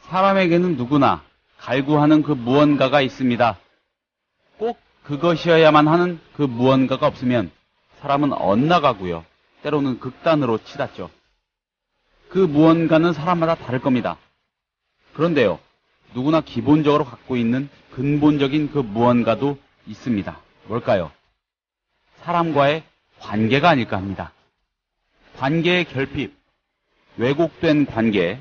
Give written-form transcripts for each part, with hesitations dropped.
사람에게는 누구나 갈구하는 그 무언가가 있습니다. 꼭 그것이어야만 하는 그 무언가가 없으면 사람은 엇나가고요. 때로는 극단으로 치닫죠. 그 무언가는 사람마다 다를 겁니다. 그런데요, 누구나 기본적으로 갖고 있는 근본적인 그 무언가도 있습니다. 뭘까요? 사람과의 관계가 아닐까 합니다. 관계의 결핍, 왜곡된 관계,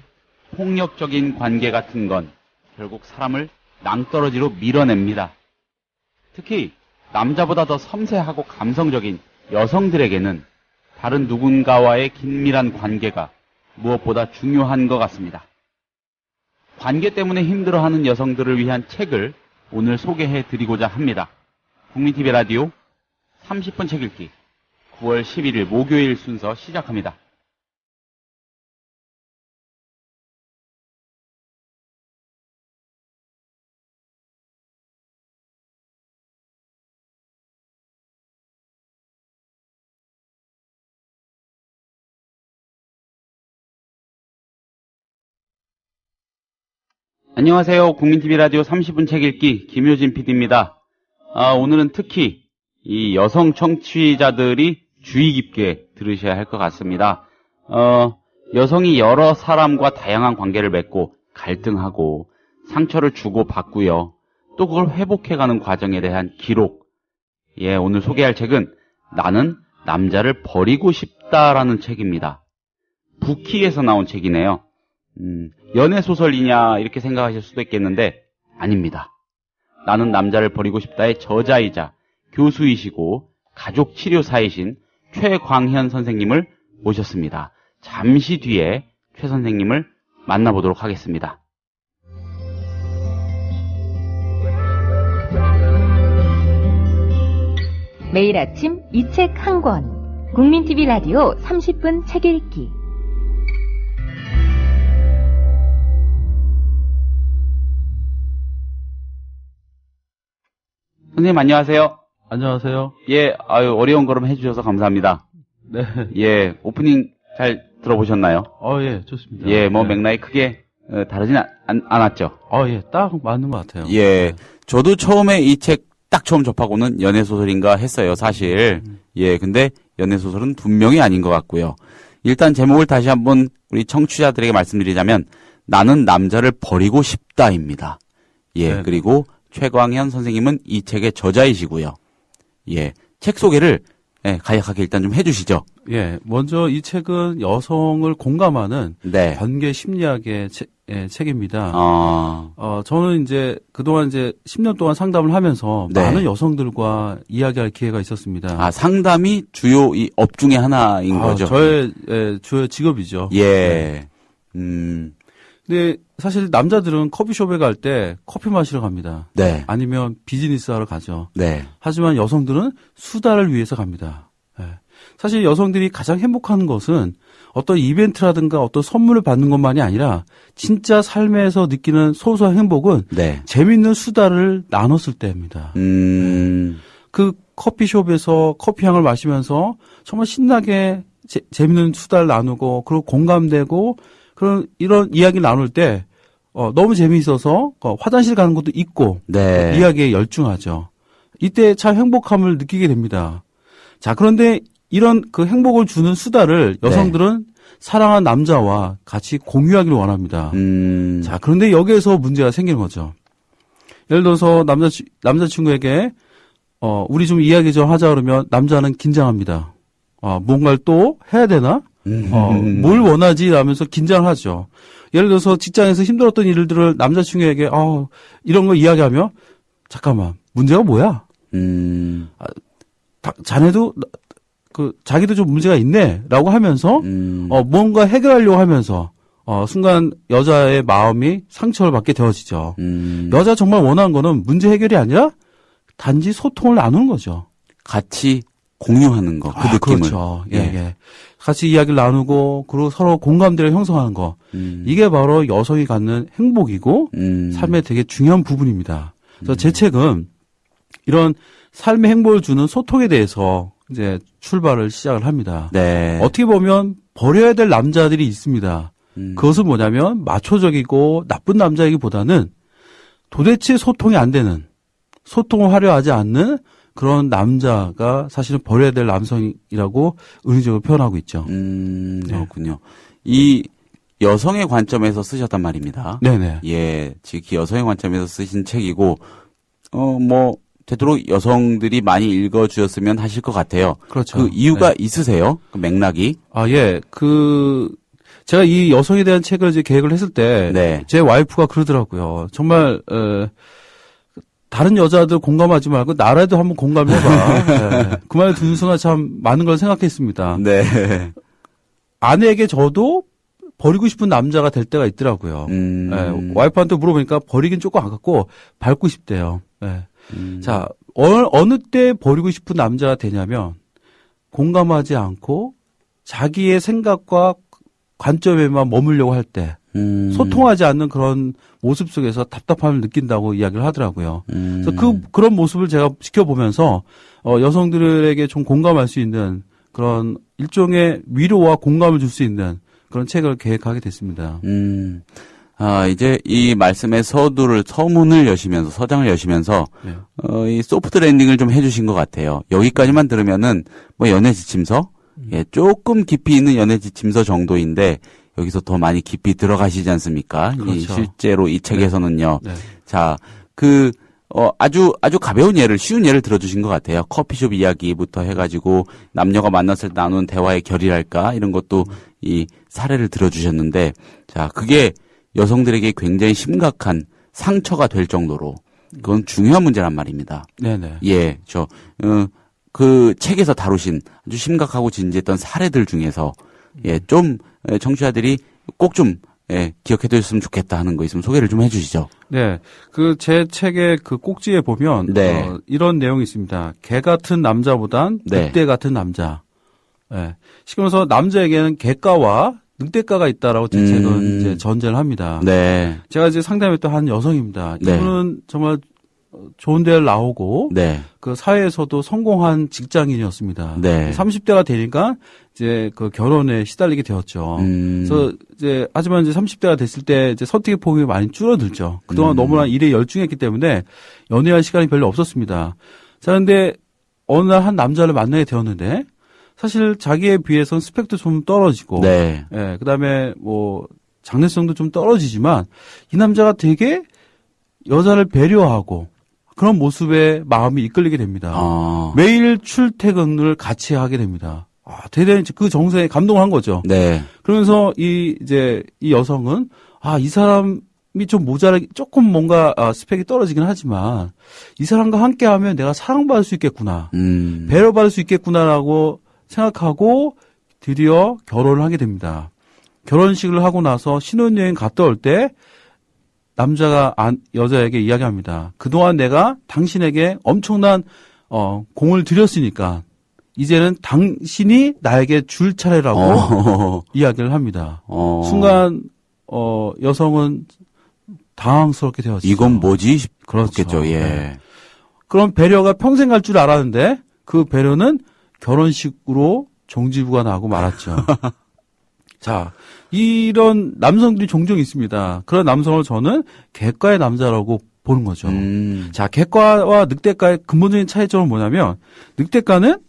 폭력적인 관계 같은 건 결국 사람을 낭떠러지로 밀어냅니다. 특히 남자보다 더 섬세하고 감성적인 여성들에게는 다른 누군가와의 긴밀한 관계가 무엇보다 중요한 것 같습니다. 관계 때문에 힘들어하는 여성들을 위한 책을 오늘 소개해 드리고자 합니다. 국민TV 라디오 30분 책 읽기 9월 11일 목요일 순서 시작합니다. 안녕하세요. 국민TV 라디오 30분 책 읽기 김효진 PD입니다. 오늘은 특히 이 여성 청취자들이 주의 깊게 들으셔야 할 것 같습니다. 여성이 여러 사람과 다양한 관계를 맺고 갈등하고 상처를 주고 받고요. 또 그걸 회복해가는 과정에 대한 기록. 오늘 소개할 책은 나는 남자를 버리고 싶다라는 책입니다. 부키에서 나온 책이네요. 연애소설이냐 이렇게 생각하실 수도 있겠는데 아닙니다. 나는 남자를 버리고 싶다의 저자이자 교수이시고 가족치료사이신 최광현 선생님을 모셨습니다. 잠시 뒤에 최 선생님을 만나보도록 하겠습니다. 매일 아침 이 책 한 권 국민TV 라디오 30분 책 읽기. 선생님 안녕하세요. 안녕하세요. 어려운 걸음 해주셔서 감사합니다. 네. 오프닝 잘 들어보셨나요? 예, 좋습니다. 맥락이 크게 다르진 않았죠? 딱 맞는 것 같아요. 저도 처음에 이 책 딱 처음 접하고는 연애소설인가 했어요, 사실. 근데 연애소설은 분명히 아닌 것 같고요. 일단 제목을 다시 한번 우리 청취자들에게 말씀드리자면, 나는 남자를 버리고 싶다입니다. 네. 그리고 최광현 선생님은 이 책의 저자이시고요. 책 소개를 간략하게 일단 좀 해주시죠. 먼저 이 책은 여성을 공감하는 관계 심리학의 책입니다. 저는 이제 그동안 10년 동안 상담을 하면서 많은 여성들과 이야기할 기회가 있었습니다. 상담이 주요 이 업 중에 하나인 거죠? 저의 주요 직업이죠. 근데 사실 남자들은 커피숍에 갈 때 커피 마시러 갑니다. 아니면 비즈니스 하러 가죠. 하지만 여성들은 수다를 위해서 갑니다. 사실 여성들이 가장 행복한 것은 어떤 이벤트라든가 어떤 선물을 받는 것만이 아니라 진짜 삶에서 느끼는 소소한 행복은 재밌는 수다를 나눴을 때입니다. 그 커피숍에서 커피향을 마시면서 정말 신나게 재밌는 수다를 나누고 그리고 공감되고 그런 이런 이야기를 나눌 때 너무 재미있어서 화장실 가는 것도 있고 이야기에 열중하죠. 이때 참 행복함을 느끼게 됩니다. 자, 그런데 이런 그 행복을 주는 수다를 여성들은 사랑하는 남자와 같이 공유하기를 원합니다. 자, 그런데 여기에서 문제가 생기는 거죠. 예를 들어서 남자친구에게 우리 좀 이야기 좀 하자 그러면 남자는 긴장합니다. 뭔가를 또 해야 되나? 뭘 원하지? 라면서 긴장을 하죠. 예를 들어서 직장에서 힘들었던 일들을 남자친구에게 이런 거 이야기하면 잠깐만, 문제가 뭐야? 자네도 자기도 좀 문제가 있네라고 하면서 뭔가 해결하려고 하면서 순간 여자의 마음이 상처를 받게 되어지죠. 여자 정말 원하는 거는 문제 해결이 아니라 단지 소통을 나누는 거죠. 같이 공유하는 거, 그 느낌을. 그렇죠. 같이 이야기를 나누고 그리고 서로 공감대를 형성하는 거. 이게 바로 여성이 갖는 행복이고 삶의 되게 중요한 부분입니다. 그래서 제 책은 이런 삶의 행복을 주는 소통에 대해서 이제 출발을 시작을 합니다. 어떻게 보면 버려야 될 남자들이 있습니다. 그것은 뭐냐면 마초적이고 나쁜 남자이기보다는 도대체 소통이 안 되는, 소통을 하려 하지 않는 그런 남자가 사실은 버려야 될 남성이라고 은유적으로 표현하고 있죠. 그렇군요. 이 여성의 관점에서 쓰셨단 말입니다. 네네. 예, 즉 여성의 관점에서 쓰신 책이고, 되도록 여성들이 많이 읽어주셨으면 하실 것 같아요. 그렇죠. 그 이유가 네. 있으세요? 그 맥락이? 예. 제가 이 여성에 대한 책을 이제 계획을 했을 때, 네. 제 와이프가 그러더라고요. 정말, 다른 여자들 공감하지 말고 나라도 한번 공감해봐. 네. 그 말을 듣는 순간 참 많은 걸 생각했습니다. 네. 아내에게 저도 버리고 싶은 남자가 될 때가 있더라고요. 네. 와이프한테 물어보니까 버리긴 조금 아깝고 밟고 싶대요. 네. 자, 어느 때 버리고 싶은 남자가 되냐면 공감하지 않고 자기의 생각과 관점에만 머물려고 할 때, 소통하지 않는 그런 모습 속에서 답답함을 느낀다고 이야기를 하더라고요. 그래서 그런 모습을 제가 지켜보면서 여성들에게 좀 공감할 수 있는 그런 일종의 위로와 공감을 줄 수 있는 그런 책을 계획하게 됐습니다. 이제 이 말씀의 서문을 여시면서, 서장을 여시면서, 네. 이 소프트 랜딩을 좀 해주신 것 같아요. 여기까지만 들으면은, 연애 지침서? 예, 조금 깊이 있는 연애 지침서 정도인데, 여기서 더 많이 깊이 들어가시지 않습니까? 그렇죠. 실제로 이 책에서는요. 네. 자, 아주 가벼운 예를, 쉬운 예를 들어주신 것 같아요. 커피숍 이야기부터 해가지고, 남녀가 만났을 때 나누는 대화의 결이랄까? 이런 것도 이 사례를 들어주셨는데, 자, 그게 여성들에게 굉장히 심각한 상처가 될 정도로, 그건 중요한 문제란 말입니다. 네네. 예, 그 책에서 다루신 아주 심각하고 진지했던 사례들 중에서, 예, 좀, 청취자들이 꼭 좀, 예, 기억해 두셨으면 좋겠다 하는 거 있으면 소개를 좀 해주시죠. 네. 제 책의 그 꼭지에 보면, 네. 이런 내용이 있습니다. 개 같은 남자보단 네. 늑대 같은 남자. 예. 쉽게 말해서 남자에게는 개가와 늑대가가 있다라고 제 책은 이제 전제를 합니다. 네. 제가 이제 상담했던 한 여성입니다. 네. 이분은 정말 좋은 데를 나오고, 네. 그 사회에서도 성공한 직장인이었습니다. 네. 30대가 되니까 이제 그 결혼에 시달리게 되었죠. 그래서 이제 하지만 이제 30대가 됐을 때 이제 선택의 폭이 많이 줄어들죠. 그동안 너무나 일에 열중했기 때문에 연애할 시간이 별로 없었습니다. 자, 근데 어느 날 한 남자를 만나게 되었는데 사실 자기에 비해서는 스펙도 좀 떨어지고, 네. 예, 그다음에 장래성도 좀 떨어지지만 이 남자가 되게 여자를 배려하고 그런 모습에 마음이 이끌리게 됩니다. 매일 출퇴근을 같이 하게 됩니다. 대단히 그 정서에 감동을 한 거죠. 네. 그러면서 이 여성은 이 사람이 좀 조금 뭔가 스펙이 떨어지긴 하지만 이 사람과 함께하면 내가 사랑받을 수 있겠구나, 배려받을 수 있겠구나라고 생각하고 드디어 결혼을 하게 됩니다. 결혼식을 하고 나서 신혼여행 갔다 올 때 남자가 여자에게 이야기합니다. 그동안 내가 당신에게 엄청난 공을 들였으니까 이제는 당신이 나에게 줄 차례라고 이야기를 합니다. 순간 여성은 당황스럽게 되었죠. 이건 뭐지? 그렇죠. 그렇겠죠. 예. 네. 그런 배려가 평생 갈 줄 알았는데 그 배려는 결혼식으로 종지부가 나고 말았죠. 자, 이런 남성들이 종종 있습니다. 그런 남성을 저는 객과의 남자라고 보는 거죠. 자, 객과와 늑대과의 근본적인 차이점은 뭐냐면 늑대과는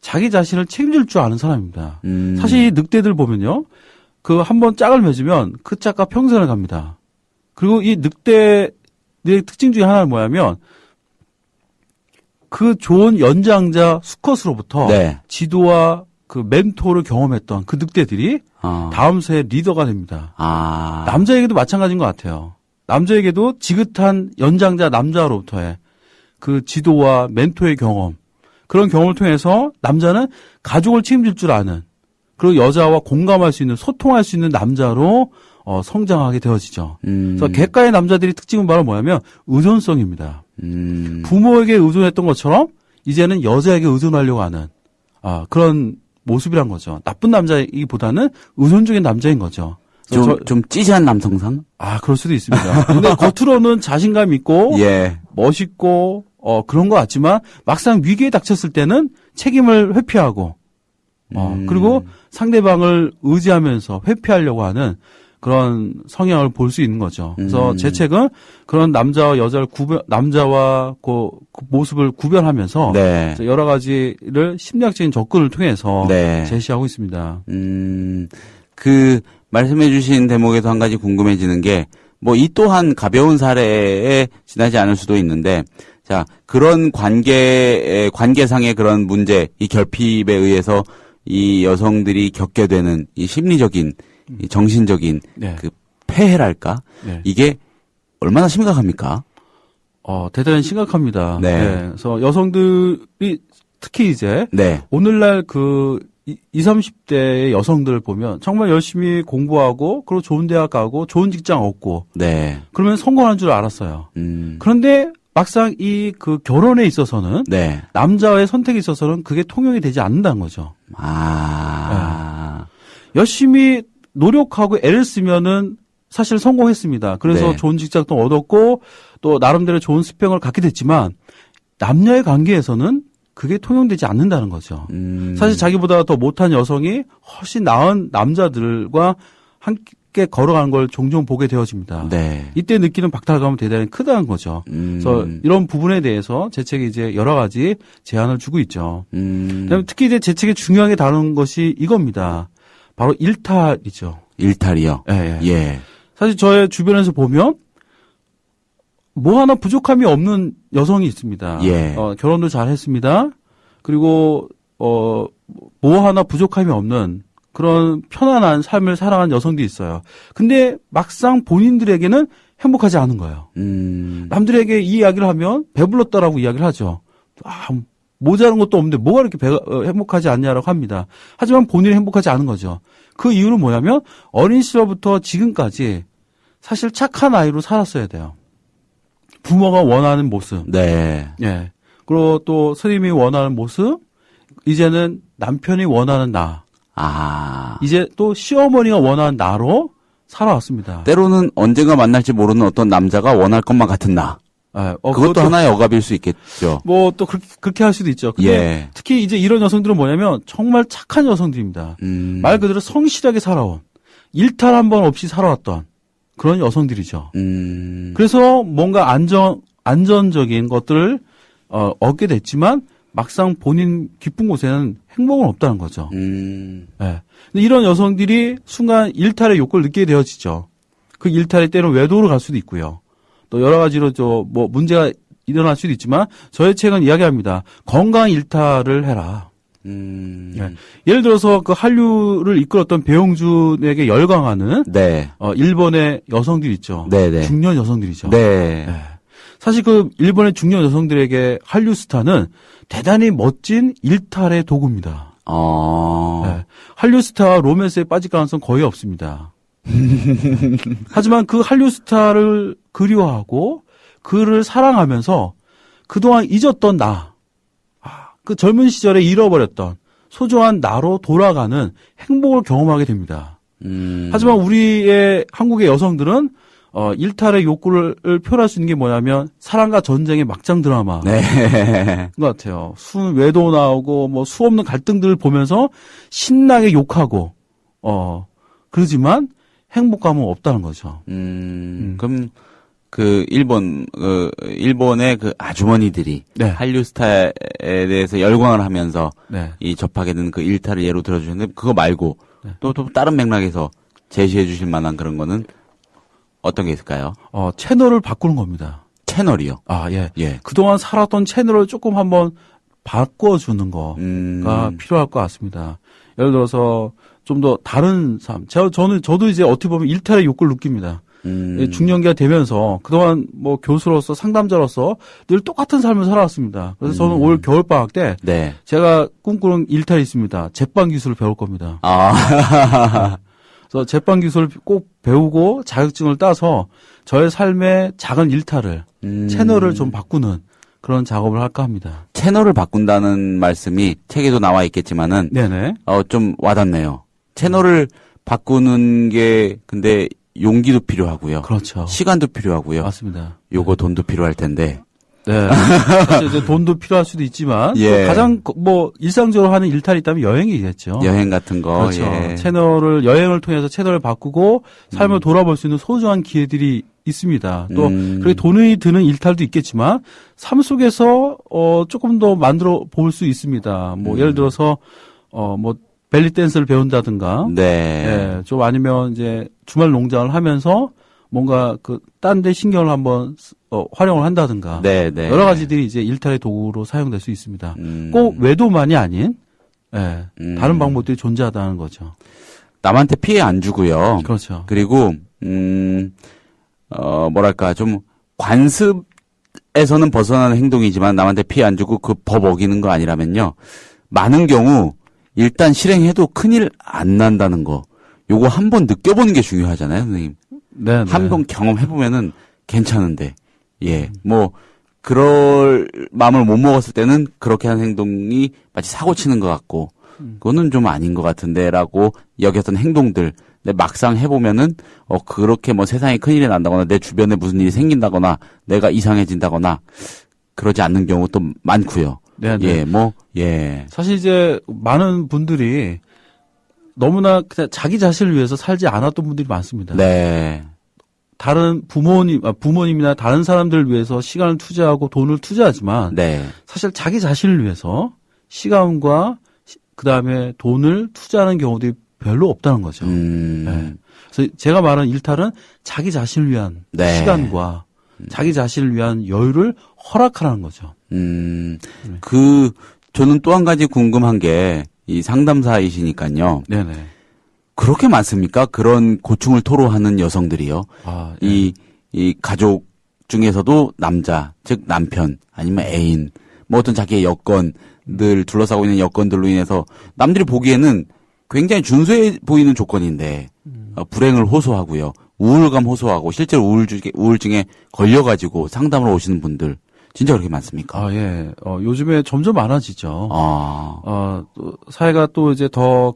자기 자신을 책임질 줄 아는 사람입니다. 사실 이 늑대들 보면요, 그 한번 짝을 맺으면 그 짝과 평생을 갑니다. 그리고 이 늑대의 특징 중에 하나는 뭐냐면 그 좋은 연장자 수컷으로부터 네. 지도와 그 멘토를 경험했던 그 늑대들이 다음 세의 리더가 됩니다. 남자에게도 마찬가지인 것 같아요. 남자에게도 지긋한 연장자 남자로부터의 그 지도와 멘토의 경험, 그런 경험을 통해서 남자는 가족을 책임질 줄 아는, 그리고 여자와 공감할 수 있는, 소통할 수 있는 남자로 성장하게 되어지죠. 그래서 객과의 남자들이 특징은 바로 뭐냐면 의존성입니다. 부모에게 의존했던 것처럼 이제는 여자에게 의존하려고 하는 그런 모습이란 거죠. 나쁜 남자이기보다는 의존적인 남자인 거죠. 좀 찌시한 남성상? 그럴 수도 있습니다. 근데 겉으로는 자신감 있고, 예. 멋있고, 그런 것 같지만, 막상 위기에 닥쳤을 때는 책임을 회피하고, 그리고 상대방을 의지하면서 회피하려고 하는 그런 성향을 볼 수 있는 거죠. 그래서 제 책은 그런 남자와 여자를 남자와 그 모습을 구별하면서 네. 여러 가지를 심리학적인 접근을 통해서 네. 제시하고 있습니다. 그 말씀해 주신 대목에서 한 가지 궁금해지는 게 뭐 이 또한 가벼운 사례에 지나지 않을 수도 있는데 자, 그런 관계상의 그런 문제, 이 결핍에 의해서 이 여성들이 겪게 되는 이 심리적인, 이 정신적인 네. 그 폐해랄까? 네. 이게 얼마나 심각합니까? 대단히 심각합니다. 네. 네. 그래서 여성들이 특히 이제 네. 오늘날 그 20, 30대의 여성들을 보면 정말 열심히 공부하고 그리고 좋은 대학 가고 좋은 직장 얻고 네. 그러면 성공한 줄 알았어요. 그런데 막상 이 그 결혼에 있어서는 네. 남자의 선택에 있어서는 그게 통용이 되지 않는다는 거죠. 아. 네. 열심히 노력하고 애를 쓰면은 사실 성공했습니다. 그래서 네. 좋은 직장도 얻었고 또 나름대로 좋은 수평을 갖게 됐지만 남녀의 관계에서는 그게 통용되지 않는다는 거죠. 사실 자기보다 더 못한 여성이 훨씬 나은 남자들과 함께 걸어가는 걸 종종 보게 되어집니다. 네. 이때 느끼는 박탈감은 대단히 크다는 거죠. 그래서 이런 부분에 대해서 제 책이 이제 여러 가지 제안을 주고 있죠. 그다음에 특히 이제 제 책에 중요하게 다루는 것이 이겁니다. 바로 일탈이죠. 일탈이요? 예. 예. 사실 저의 주변에서 보면 뭐 하나 부족함이 없는 여성이 있습니다. 예. 결혼도 잘 했습니다. 그리고, 뭐 하나 부족함이 없는 그런 편안한 삶을 살아가는 여성도 있어요. 근데 막상 본인들에게는 행복하지 않은 거예요. 남들에게 이 이야기를 하면 배불렀다라고 이야기를 하죠. 모자란 것도 없는데 뭐가 이렇게 행복하지 않냐라고 합니다. 하지만 본인이 행복하지 않은 거죠. 그 이유는 뭐냐면 어린 시절부터 지금까지 사실 착한 아이로 살았어야 돼요. 부모가 원하는 모습. 네. 예. 그리고 또 스님이 원하는 모습. 이제는 남편이 원하는 나. 아. 이제 또 시어머니가 원하는 나로 살아왔습니다. 때로는 언젠가 만날지 모르는 어떤 남자가 원할 것만 같은 나. 예. 그것도 하나의 억압일 수 있겠죠. 뭐 또 그렇게 할 수도 있죠. 근데 예. 특히 이제 이런 여성들은 뭐냐면 정말 착한 여성들입니다. 말 그대로 성실하게 살아온, 일탈 한 번 없이 살아왔던 그런 여성들이죠. 그래서 뭔가 안전적인 것들을 얻게 됐지만 막상 본인 깊은 곳에는 행복은 없다는 거죠. 네. 근데 이런 여성들이 순간 일탈의 욕구를 느끼게 되어지죠. 그 일탈의 때는 외도로 갈 수도 있고요. 또 여러 가지로 뭐 문제가 일어날 수도 있지만 저의 책은 이야기합니다. 건강 일탈을 해라. 네. 예를 들어서 그 한류를 이끌었던 배용준에게 열광하는 네. 일본의 여성들 있죠. 네네. 중년 여성들이죠. 네. 네. 사실 그 일본의 중년 여성들에게 한류 스타는 대단히 멋진 일탈의 도구입니다. 네. 한류 스타와 로맨스에 빠질 가능성 거의 없습니다. 하지만 그 한류 스타를 그리워하고 그를 사랑하면서 그동안 잊었던 나, 그 젊은 시절에 잃어버렸던 소중한 나로 돌아가는 행복을 경험하게 됩니다. 하지만 우리의 한국의 여성들은 일탈의 욕구를 표현할 수 있는 게 뭐냐면 사랑과 전쟁의 막장 드라마 네. 것 같아요. 외도 나오고 뭐 수없는 갈등들을 보면서 신나게 욕하고 그러지만 행복감은 없다는 거죠. 그럼 그 일본의 그 아주머니들이 네. 한류 스타에 대해서 열광을 하면서 네. 이 접하게 된 그 일탈을 예로 들어주는데 그거 말고 네. 또 다른 맥락에서 제시해 주실 만한 그런 거는 어떤 게 있을까요? 채널을 바꾸는 겁니다. 채널이요? 예. 예. 그동안 살았던 채널을 조금 한번 바꿔주는 거가 필요할 것 같습니다. 예를 들어서 좀 더 다른 삶. 저도 이제 어떻게 보면 일탈의 욕구를 느낍니다. 중년기가 되면서 그동안 뭐 교수로서 상담자로서 늘 똑같은 삶을 살아왔습니다. 그래서 저는 올 겨울방학 때 네. 제가 꿈꾸는 일탈이 있습니다. 제빵 기술을 배울 겁니다. 그래서 제빵 기술을 꼭 배우고 자격증을 따서 저의 삶의 작은 일탈을 채널을 좀 바꾸는 그런 작업을 할까 합니다. 채널을 바꾼다는 말씀이 책에도 나와 있겠지만은 네네. 좀 와닿네요. 채널을 바꾸는 게 근데 용기도 필요하고요. 그렇죠. 시간도 필요하고요. 맞습니다. 요거 돈도 필요할 텐데 네. 사실 이제 돈도 필요할 수도 있지만 예. 가장 뭐 일상적으로 하는 일탈이 있다면 여행이겠죠. 여행 같은 거. 그렇죠. 예. 여행을 통해서 채널을 바꾸고 삶을 돌아볼 수 있는 소중한 기회들이 있습니다. 또 그렇게 돈이 드는 일탈도 있겠지만 삶 속에서 조금 더 만들어 볼 수 있습니다. 뭐 예를 들어서 뭐 벨리 댄스를 배운다든가, 네. 예, 좀 아니면 이제 주말 농장을 하면서 뭔가 딴 데 신경을 한번 활용을 한다든가, 네, 네. 여러 가지들이 이제 일탈의 도구로 사용될 수 있습니다. 꼭 외도만이 아닌, 예, 다른 방법들이 존재하다는 거죠. 남한테 피해 안 주고요. 그렇죠. 그리고 뭐랄까 좀 관습에서는 벗어나는 행동이지만 남한테 피해 안 주고 그 법 어기는 거 아니라면요. 많은 경우 일단 실행해도 큰일 안 난다는 거. 요거 한번 느껴보는 게 중요하잖아요, 선생님. 네. 한번 경험해보면은 괜찮은데. 예. 뭐 그럴 마음을 못 먹었을 때는 그렇게 하는 행동이 마치 사고 치는 것 같고 그거는 좀 아닌 것 같은데라고 여겼던 행동들. 근데 막상 해보면은 그렇게 뭐 세상에 큰일이 난다거나 내 주변에 무슨 일이 생긴다거나 내가 이상해진다거나 그러지 않는 경우도 많고요. 네. 예, 예. 사실 이제 많은 분들이 너무나 그냥 자기 자신을 위해서 살지 않았던 분들이 많습니다. 네. 다른 부모님이나 다른 사람들을 위해서 시간을 투자하고 돈을 투자하지만 네. 사실 자기 자신을 위해서 시간과 그다음에 돈을 투자하는 경우들이 별로 없다는 거죠. 네. 그래서 제가 말하는 일탈은 자기 자신을 위한 네. 시간과 자기 자신을 위한 여유를 허락하라는 거죠. 저는 또 한 가지 궁금한 게, 이 상담사이시니까요. 네네. 그렇게 많습니까? 그런 고충을 토로하는 여성들이요. 네. 이 가족 중에서도 남자, 즉 남편, 아니면 애인, 뭐 어떤 자기의 여건들, 둘러싸고 있는 여건들로 인해서 남들이 보기에는 굉장히 준수해 보이는 조건인데, 불행을 호소하고요. 우울감 호소하고, 실제로 우울증에 걸려가지고 상담을 오시는 분들, 진짜 그렇게 많습니까? 예. 요즘에 점점 많아지죠. 또 사회가 또 이제 더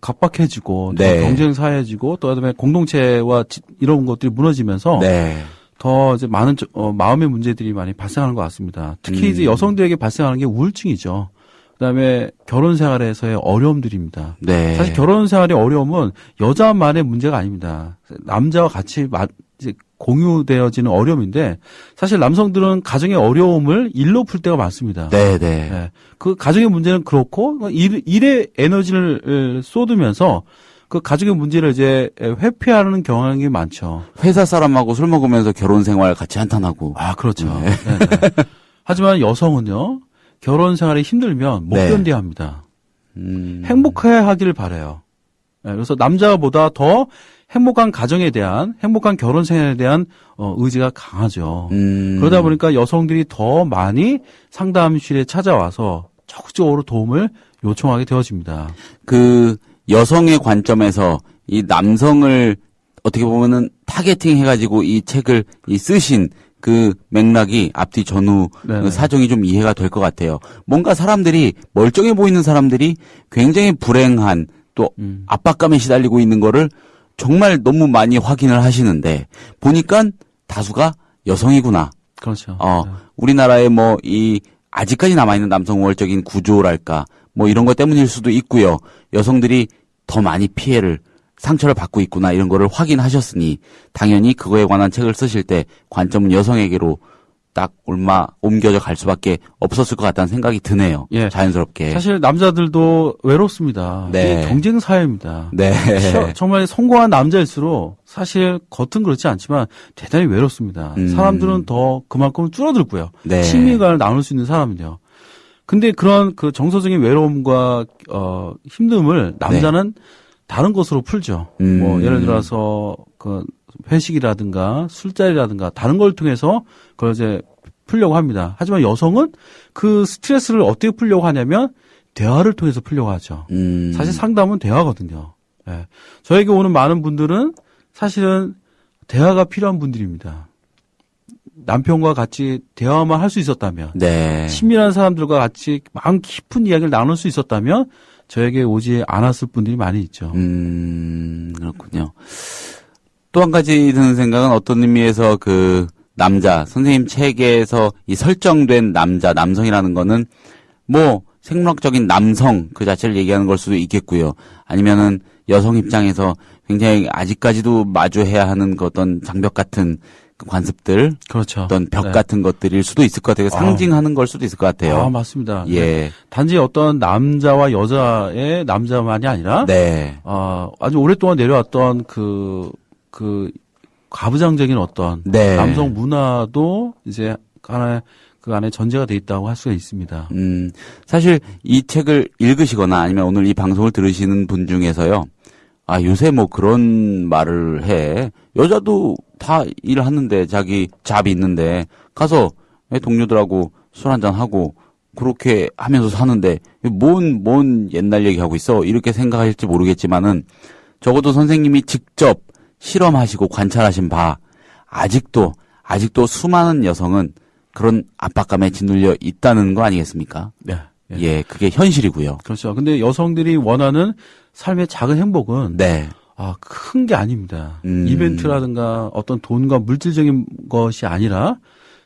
각박해지고, 네. 더 경쟁 사회지고, 또 그다음에 공동체와 이런 것들이 무너지면서, 네. 더 이제 많은 마음의 문제들이 많이 발생하는 것 같습니다. 특히 이제 여성들에게 발생하는 게 우울증이죠. 그다음에 결혼 생활에서의 어려움들입니다. 네. 사실 결혼 생활의 어려움은 여자만의 문제가 아닙니다. 남자와 같이 이제 공유되어지는 어려움인데 사실 남성들은 가정의 어려움을 일로 풀 때가 많습니다. 네. 네. 그 가정의 문제는 그렇고 일에 에너지를 쏟으면서 그 가정의 문제를 이제 회피하는 경향이 많죠. 회사 사람하고 술 먹으면서 결혼 생활 같이 한탄하고. 그렇죠. 네. 네. 하지만 여성은요, 결혼 생활이 힘들면 못 네. 견뎌야 합니다. 행복해야 하기를 바라요. 네, 그래서 남자보다 더 행복한 가정에 대한, 행복한 결혼 생활에 대한 의지가 강하죠. 그러다 보니까 여성들이 더 많이 상담실에 찾아와서 적극적으로 도움을 요청하게 되어집니다. 여성의 관점에서 이 남성을 어떻게 보면은 타겟팅 해가지고 이 책을 쓰신 그 맥락이 앞뒤 전후 그 사정이 좀 이해가 될 것 같아요. 뭔가 사람들이 멀쩡해 보이는 사람들이 굉장히 불행한 또 압박감에 시달리고 있는 거를 정말 너무 많이 확인을 하시는데 보니까 다수가 여성이구나. 그렇죠. 우리나라의 아직까지 남아있는 남성 우월적인 구조랄까 이런 것 때문일 수도 있고요. 여성들이 더 많이 상처를 받고 있구나 이런 거를 확인하셨으니 당연히 그거에 관한 책을 쓰실 때 관점은 여성에게로 딱 옮겨져 갈 수밖에 없었을 것 같다는 생각이 드네요. 예. 자연스럽게. 사실 남자들도 외롭습니다. 네. 경쟁 사회입니다. 네. 정말 성공한 남자일수록 사실 겉은 그렇지 않지만 대단히 외롭습니다. 사람들은 더 그만큼 줄어들고요. 네. 친밀감을 나눌 수 있는 사람은요. 근데 그런 정서적인 외로움과 힘듦을 남자는 다른 것으로 풀죠. 예를 들어서 회식이라든가 술자리라든가 다른 걸 통해서 그걸 이제 풀려고 합니다. 하지만 여성은 그 스트레스를 어떻게 풀려고 하냐면 대화를 통해서 풀려고 하죠. 사실 상담은 대화거든요. 예. 저에게 오는 많은 분들은 사실은 대화가 필요한 분들입니다. 남편과 같이 대화만 할 수 있었다면, 친밀한 사람들과 같이 마음 깊은 이야기를 나눌 수 있었다면 저에게 오지 않았을 분들이 많이 있죠. 그렇군요. 또 한 가지 드는 생각은 어떤 의미에서 남자, 선생님 책에서 이 설정된 남자, 남성이라는 거는 뭐 생물학적인 남성 그 자체를 얘기하는 걸 수도 있겠고요. 아니면은 여성 입장에서 굉장히 아직까지도 마주해야 하는 그 어떤 장벽 같은 그 관습들, 그렇죠. 어떤 벽 네. 같은 것들일 수도 있을 것 같아요. 상징하는 걸 수도 있을 것 같아요. 아, 맞습니다. 예. 네. 단지 어떤 남자와 여자의 남자만이 아니라, 네. 아주 오랫동안 내려왔던 그 가부장적인 어떤 네. 남성 문화도 이제 하나의 그 안에 전제가 돼 있다고 할 수가 있습니다. 사실 이 책을 읽으시거나 아니면 오늘 이 방송을 들으시는 분 중에서요. 아, 요새 뭐 그런 말을 해. 여자도 다 일하는데 자기 잡이 있는데 가서 동료들하고 술 한잔 하고 그렇게 하면서 사는데 뭔 옛날 얘기하고 있어. 이렇게 생각하실지 모르겠지만은 적어도 선생님이 직접 실험하시고 관찰하신 바 아직도 수많은 여성은 그런 압박감에 짓눌려 있다는 거 아니겠습니까? 네. 예, 그게 현실이고요. 그렇죠. 근데 여성들이 원하는 삶의 작은 행복은 네. 큰 게 아닙니다. 이벤트라든가 어떤 돈과 물질적인 것이 아니라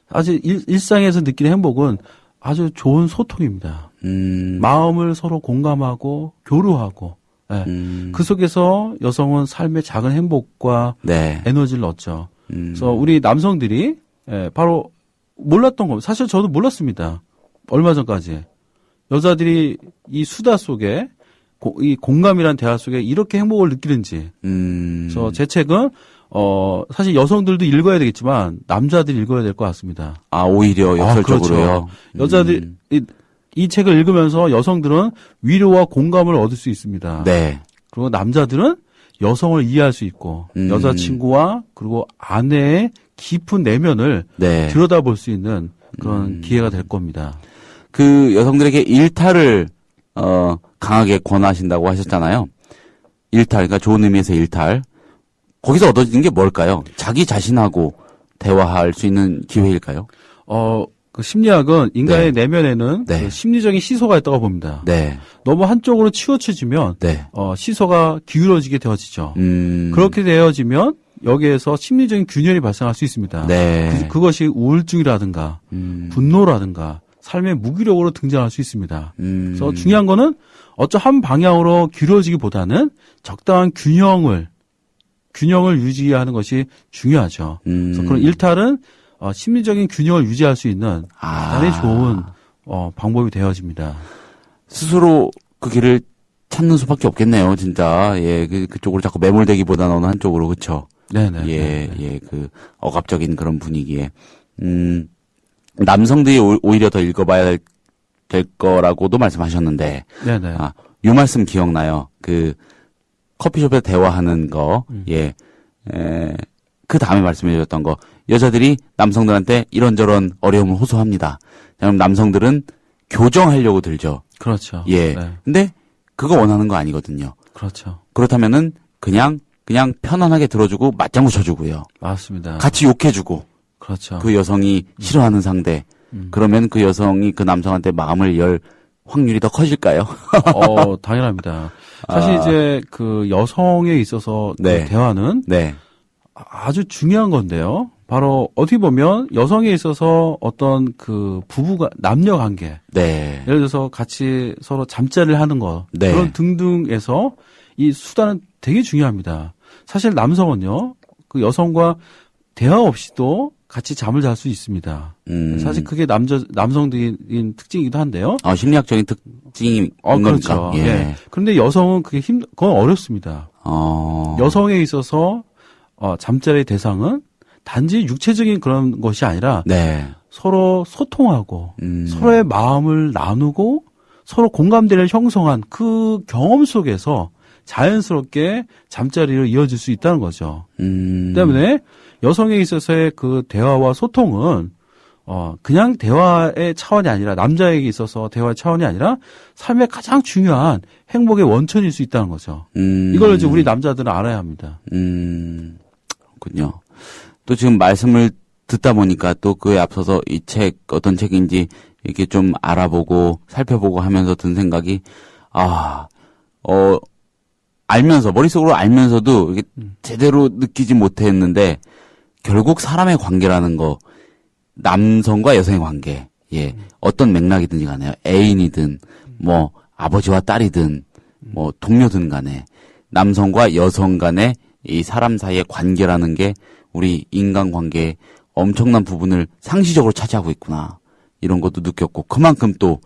아주 일상에서 느끼는 행복은 아주 좋은 소통입니다. 마음을 서로 공감하고 교류하고 네. 그 속에서 여성은 삶의 작은 행복과 네. 에너지를 얻죠. 그래서 우리 남성들이 바로 몰랐던 겁니다. 사실 저도 몰랐습니다. 얼마 전까지. 여자들이 이 수다 속에 이 공감이란 대화 속에 이렇게 행복을 느끼는지. 그래서 제 책은 사실 여성들도 읽어야 되겠지만 남자들이 읽어야 될 것 같습니다. 아, 오히려 역설적으로요. 그렇죠. 여자들 이 책을 읽으면서 여성들은 위로와 공감을 얻을 수 있습니다. 네. 그리고 남자들은 여성을 이해할 수 있고 여자친구와 그리고 아내의 깊은 내면을 네. 들여다볼 수 있는 그런 기회가 될 겁니다. 그 여성들에게 일탈을 강하게 권하신다고 하셨잖아요. 일탈, 그러니까 좋은 의미에서 일탈. 거기서 얻어지는 게 뭘까요? 자기 자신하고 대화할 수 있는 기회일까요? 그 심리학은 인간의 네. 내면에는 네. 그 심리적인 시소가 있다고 봅니다. 네. 너무 한쪽으로 치우쳐지면 네. 시소가 기울어지게 되어지죠. 그렇게 되어지면 여기에서 심리적인 균열이 발생할 수 있습니다. 네. 그것이 우울증이라든가 분노라든가 삶의 무기력으로 등장할 수 있습니다. 그래서 중요한 거는 어쩌 한 방향으로 기울어지기보다는 적당한 균형을 유지하는 것이 중요하죠. 그래서 그런 일탈은 심리적인 균형을 유지할 수 있는 대단히 좋은 방법이 되어집니다. 스스로 그 길을 찾는 수밖에 없겠네요, 진짜. 예, 그쪽으로 자꾸 매몰되기보다는 어느 한쪽으로, 그쵸? 네네. 예, 그 억압적인 그런 분위기에. 남성들이 오히려 더 읽어봐야 될 거라고도 말씀하셨는데. 네네. 요 말씀 기억나요. 그 커피숍에서 대화하는 거. 예. 그 다음에 말씀해 주셨던 거. 여자들이 남성들한테 이런저런 어려움을 호소합니다. 그럼 남성들은 교정하려고 들죠. 그렇죠. 예. 네. 근데 그거 원하는 거 아니거든요. 그렇죠. 그렇다면은 그냥 편안하게 들어주고 맞장구 쳐주고요. 맞습니다. 같이 욕해주고. 그렇죠. 그 여성이 싫어하는 상대. 그러면 그 여성이 그 남성한테 마음을 열 확률이 더 커질까요? 당연합니다. 사실 이제 그 여성에 있어서 네. 그 대화는 네. 아주 중요한 건데요. 바로 어떻게 보면 여성에 있어서 어떤 그 부부가 남녀 관계, 네. 예를 들어서 같이 서로 잠자리를 하는 거 네. 그런 등등에서 이 수단은 되게 중요합니다. 사실 남성은요, 그 여성과 대화 없이도 같이 잠을 잘 수 있습니다. 사실 그게 남성적인 특징이기도 한데요. 심리학적인 특징인 그렇죠. 겁니까? 예. 예. 그런데 여성은 그건 어렵습니다. 여성에 있어서 잠자리의 대상은 단지 육체적인 그런 것이 아니라 네. 서로 소통하고 서로의 마음을 나누고 서로 공감대를 형성한 그 경험 속에서 자연스럽게 잠자리로 이어질 수 있다는 거죠. 때문에 여성에 있어서의 그 대화와 소통은 그냥 대화의 차원이 아니라 남자에게 있어서 대화의 차원이 아니라 삶의 가장 중요한 행복의 원천일 수 있다는 거죠. 이걸 이제 우리 남자들은 알아야 합니다. 그렇군요. 또 지금 말씀을 듣다 보니까 또 그에 앞서서 이 책 어떤 책인지 이렇게 좀 알아보고 살펴보고 하면서 든 생각이 알면서 머릿속으로 알면서도 이게 제대로 느끼지 못했는데 결국 사람의 관계라는 거, 남성과 여성의 관계, 예, 어떤 맥락이든지 간에요. 애인이든, 뭐, 아버지와 딸이든, 뭐, 동료든 간에, 남성과 여성 간의 이 사람 사이의 관계라는 게 우리 인간관계의 엄청난 부분을 상시적으로 차지하고 있구나. 이런 것도 느꼈고, 그만큼 또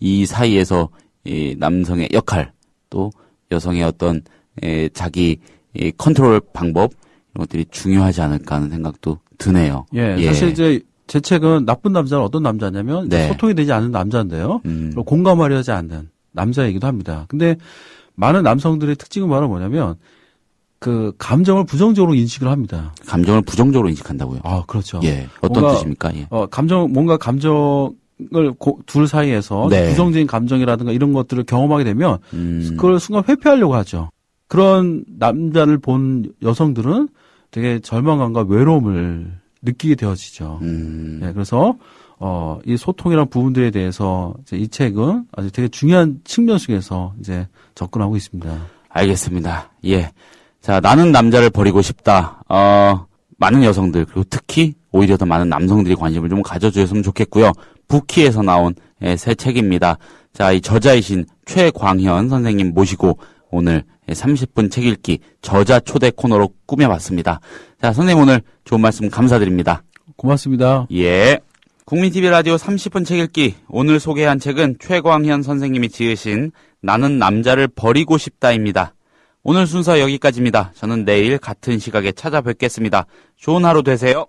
이 사이에서 이 남성의 역할, 또 여성의 어떤 자기 컨트롤 방법, 이런 것들이 중요하지 않을까 하는 생각도 드네요. 예, 사실 이제 제 책은 나쁜 남자는 어떤 남자냐면 네. 소통이 되지 않는 남자인데요. 공감하려 하지 않는 남자이기도 합니다. 근데 많은 남성들의 특징은 바로 뭐냐면 그 감정을 부정적으로 인식을 합니다. 감정을 부정적으로 인식한다고요? 아, 그렇죠. 예. 어떤 뜻입니까? 예. 감정을 둘 사이에서 네. 부정적인 감정이라든가 이런 것들을 경험하게 되면 그걸 순간 회피하려고 하죠. 그런 남자를 본 여성들은 되게 절망감과 외로움을 느끼게 되어지죠. 네, 그래서 이 소통이란 부분들에 대해서 이제 이 책은 아주 되게 중요한 측면 속에서 이제 접근하고 있습니다. 알겠습니다. 예. 자, 나는 남자를 버리고 싶다. 많은 여성들, 그리고 특히 오히려 더 많은 남성들이 관심을 좀 가져주셨으면 좋겠고요. 부키에서 나온 새 책입니다. 자, 이 저자이신 최광현 선생님 모시고 오늘 30분 책 읽기 저자 초대 코너로 꾸며봤습니다. 자, 선생님 오늘 좋은 말씀 감사드립니다. 고맙습니다. 예. 국민TV 라디오 30분 책 읽기 오늘 소개한 책은 최광현 선생님이 지으신 나는 남자를 버리고 싶다입니다. 오늘 순서 여기까지입니다. 저는 내일 같은 시각에 찾아뵙겠습니다. 좋은 하루 되세요.